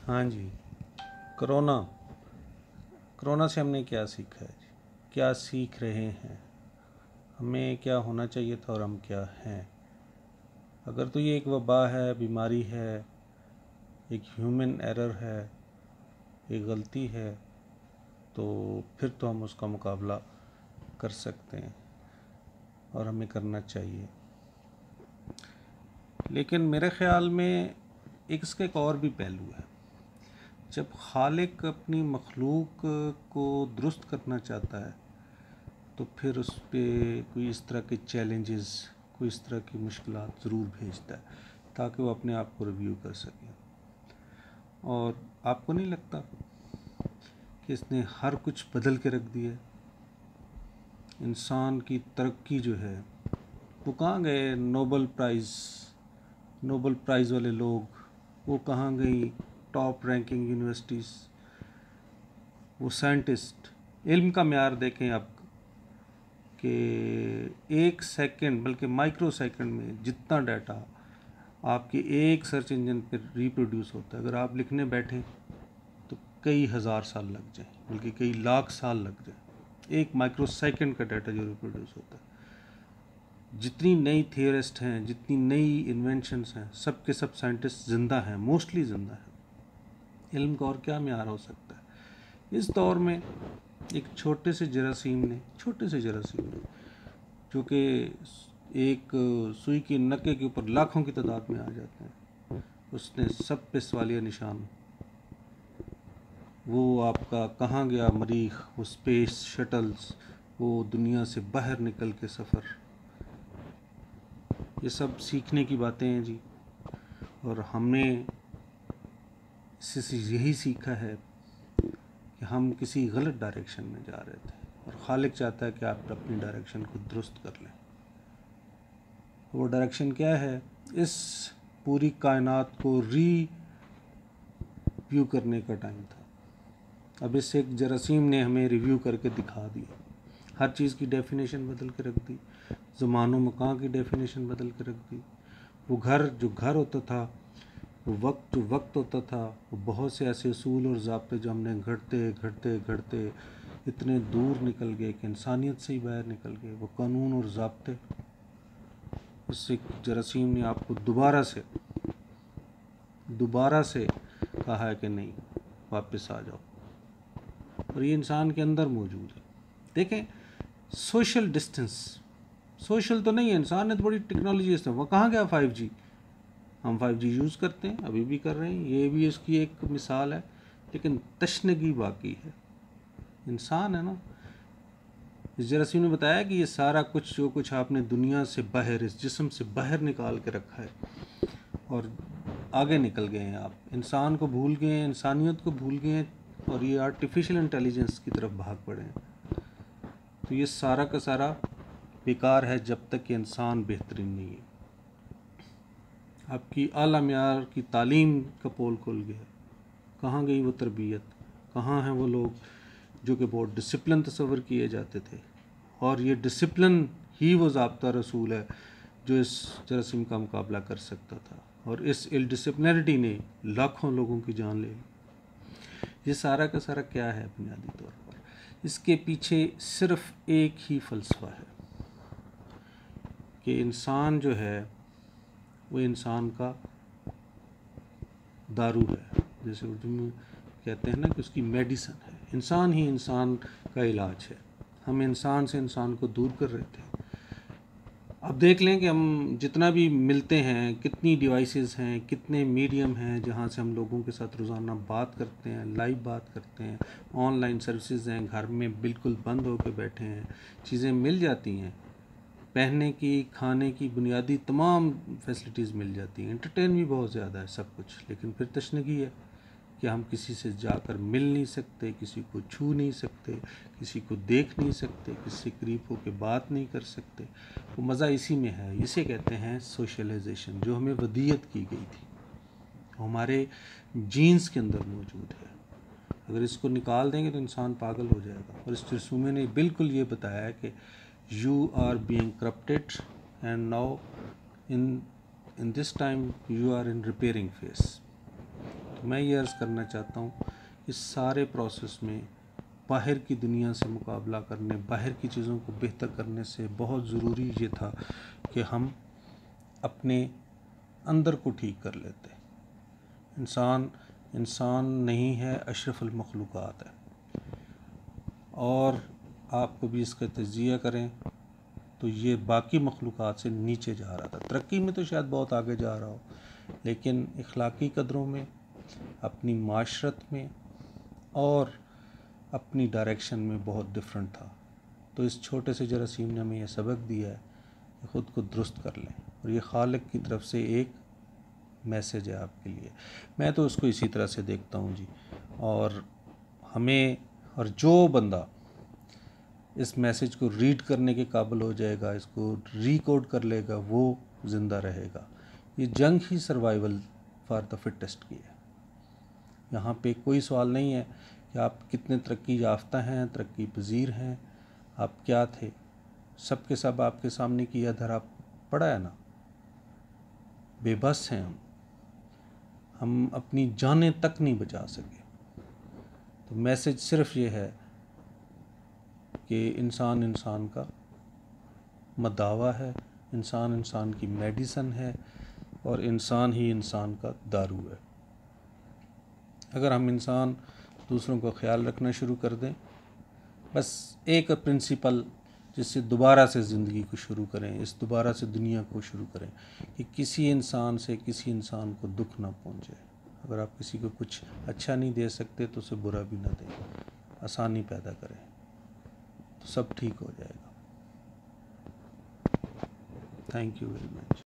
हाँ जी। Corona corona से हमने क्या सीखा है? क्या सीख रहे हैं? हमें क्या होना चाहिए था और हम क्या हैं? अगर तो ये एक वबा है, बीमारी है, एक ह्यूमन एरर है, एक गलती है, तो फिर तो हम उसका मुकाबला कर सकते हैं और हमें करना चाहिए। लेकिन मेरे ख़्याल में इसका एक और भी पहलू है। जब खालिक अपनी मखलूक को दुरुस्त करना चाहता है तो फिर उस पर कोई इस तरह के चैलेंजेस, कोई इस तरह की मुश्किलात ज़रूर भेजता है ताकि वो अपने आप को रिव्यू कर सके। और आपको नहीं लगता कि इसने हर कुछ बदल के रख दिया? इंसान की तरक्की जो है, वो कहाँ गए? नोबल प्राइज़ वाले लोग, वो कहाँ गई? टॉप रैंकिंग यूनिवर्सिटीज़, वो साइंटिस्ट। इल्म का म्यार देखें आप कि एक सेकंड बल्कि माइक्रो सेकंड में जितना डाटा आपके एक सर्च इंजन पर रिप्रोड्यूस होता है, अगर आप लिखने बैठें तो कई हज़ार साल लग जाए, बल्कि कई लाख साल लग जाए। एक माइक्रो सेकंड का डाटा जो रिप्रोड्यूस होता है। जितनी नई थियरिस्ट हैं, जितनी नई इन्वेंशंस हैं, सब के सब साइंटिस्ट ज़िंदा हैं, मोस्टली ज़िंदा हैं। इल्म का और क्या म्यार हो सकता है? इस दौर में एक छोटे से जरासीम ने जो कि एक सुई की नक्के के ऊपर लाखों की तादाद में आ जाते हैं, उसने सब पे सवालिया निशान। वो आपका कहाँ गया मरीख, वो स्पेस शटल्स, वो दुनिया से बाहर निकल के सफ़र, ये सब सीखने की बातें हैं जी। और हमने इससे यही सीखा है कि हम किसी गलत डायरेक्शन में जा रहे थे और खालिक चाहता है कि आप अपनी डायरेक्शन को दुरुस्त कर लें। वो डायरेक्शन क्या है? इस पूरी कायनात को रिव्यू करने का टाइम था। अब इस एक जरासीम ने हमें रिव्यू करके दिखा दिया। हर चीज़ की डेफिनेशन बदल के रख दी, ज़मानो मकान की डेफिनेशन बदल के रख दी। वो घर जो घर होता था, वो वक्त जो वक्त होता था, वो बहुत से ऐसे असूल और ज़ाब्ते जो हमने घड़ते घड़ते घड़ते इतने दूर निकल गए कि इंसानियत से ही बाहर निकल गए। वो कानून और ज़ाब्ते, उससे जरासीम ने आपको दोबारा से कहा है कि नहीं, वापस आ जाओ। और ये इंसान के अंदर मौजूद है। देखें, सोशल डिस्टेंस, सोशल तो नहीं है, इंसान ने तो बड़ी टेक्नोलॉजी है। वो कहाँ गया 5G? हम 5G यूज़ करते हैं, अभी भी कर रहे हैं, ये भी इसकी एक मिसाल है। लेकिन तशनगी बाकी है। इंसान है ना। इस जरासीम ने बताया कि ये सारा कुछ जो कुछ आपने दुनिया से बाहर, इस जिस्म से बाहर निकाल के रखा है और आगे निकल गए हैं आप। इंसान को भूल गए हैं, इंसानियत को भूल गए हैं और ये आर्टिफिशियल इंटेलिजेंस की तरफ भाग पड़े हैं। तो ये सारा का सारा बेकार है जब तक कि इंसान बेहतरीन नहीं है। आपकी आला म्यार की तालीम का पोल खुल गया। कहाँ गई वो तरबियत? कहाँ हैं वो लोग जो कि बहुत डिसिप्लिन तस्वर किए जाते थे? और ये डिसिप्लिन ही वो ज़ाब्ता रसूल है जो इस जरासीम का मुकाबला कर सकता था। और इस इलडिसिप्लिनरिटी ने लाखों लोगों की जान ले ली। ये सारा का सारा क्या है? बुनियादी तौर पर इसके पीछे सिर्फ एक ही फ़लसफ़ा है कि इंसान जो है वो इंसान का दारू है। जैसे उर्दू में कहते हैं ना कि उसकी मेडिसन है। इंसान ही इंसान का इलाज है। हम इंसान से इंसान को दूर कर रहे थे। अब देख लें कि हम जितना भी मिलते हैं, कितनी डिवाइसेस हैं, कितने मीडियम हैं जहाँ से हम लोगों के साथ रोज़ाना बात करते हैं, लाइव बात करते हैं। ऑनलाइन सर्विसेज हैं, घर में बिल्कुल बंद होकर बैठे हैं, चीज़ें मिल जाती हैं, पहनने की, खाने की बुनियादी तमाम फैसिलिटीज़ मिल जाती हैं। एंटरटेन भी बहुत ज़्यादा है सब कुछ। लेकिन फिर तशनगी है कि हम किसी से जाकर मिल नहीं सकते, किसी को छू नहीं सकते, किसी को देख नहीं सकते, किसी से करीब होकर बात नहीं कर सकते। वो मज़ा इसी में है। इसे कहते हैं सोशलाइजेशन, जो हमें वदीयत की गई थी, हमारे जीन्स के अंदर मौजूद है। अगर इसको निकाल देंगे तो इंसान पागल हो जाएगा। और इस रसूमे ने बिल्कुल ये बताया है कि you are being corrupted and now in this time you are in repairing phase। तो मैं ये अर्ज़ करना चाहता हूँ, इस सारे प्रोसेस में बाहर की दुनिया से मुकाबला करने, बाहर की चीज़ों को बेहतर करने से बहुत ज़रूरी ये था कि हम अपने अंदर को ठीक कर लेते। इंसान नहीं है, अशरफुल मखलूक़ात है। और आप कभी इसका तजिया करें तो ये बाकी मखलूक़ात से नीचे जा रहा था। तरक्की में तो शायद बहुत आगे जा रहा हो, लेकिन इखलाकी कदरों में, अपनी माशरत में और अपनी डायरेक्शन में बहुत डिफरेंट था। तो इस छोटे से जरासीम ने हमें यह सबक दिया है कि ख़ुद को दुरुस्त कर लें, और ये खालिक की तरफ से एक मैसेज है आपके लिए। मैं तो उसको इसी तरह से देखता हूँ जी। और जो बंदा इस मैसेज को रीड करने के काबिल हो जाएगा, इसको रिकोड कर लेगा, वो ज़िंदा रहेगा। ये जंग ही सर्वाइवल फॉर द फिटेस्ट की है। यहाँ पे कोई सवाल नहीं है कि आप कितने तरक्की याफ्ता हैं, तरक्की पजीर हैं, आप क्या थे। सब के सब आपके सामने किया धरा पड़ा है ना। बेबस हैं हम अपनी जानें तक नहीं बचा सके। तो मैसेज सिर्फ ये है कि इंसान का मदावा है, इंसान की मेडिसन है, और इंसान ही इंसान का दारू है। अगर हम इंसान दूसरों का ख्याल रखना शुरू कर दें, बस एक प्रिंसिपल जिससे दोबारा से ज़िंदगी को शुरू करें, इस दोबारा से दुनिया को शुरू करें कि किसी इंसान को दुख ना पहुँचे। अगर आप किसी को कुछ अच्छा नहीं दे सकते तो उसे बुरा भी ना दें, आसानी पैदा करें, तो सब ठीक हो जाएगा। Thank you very much.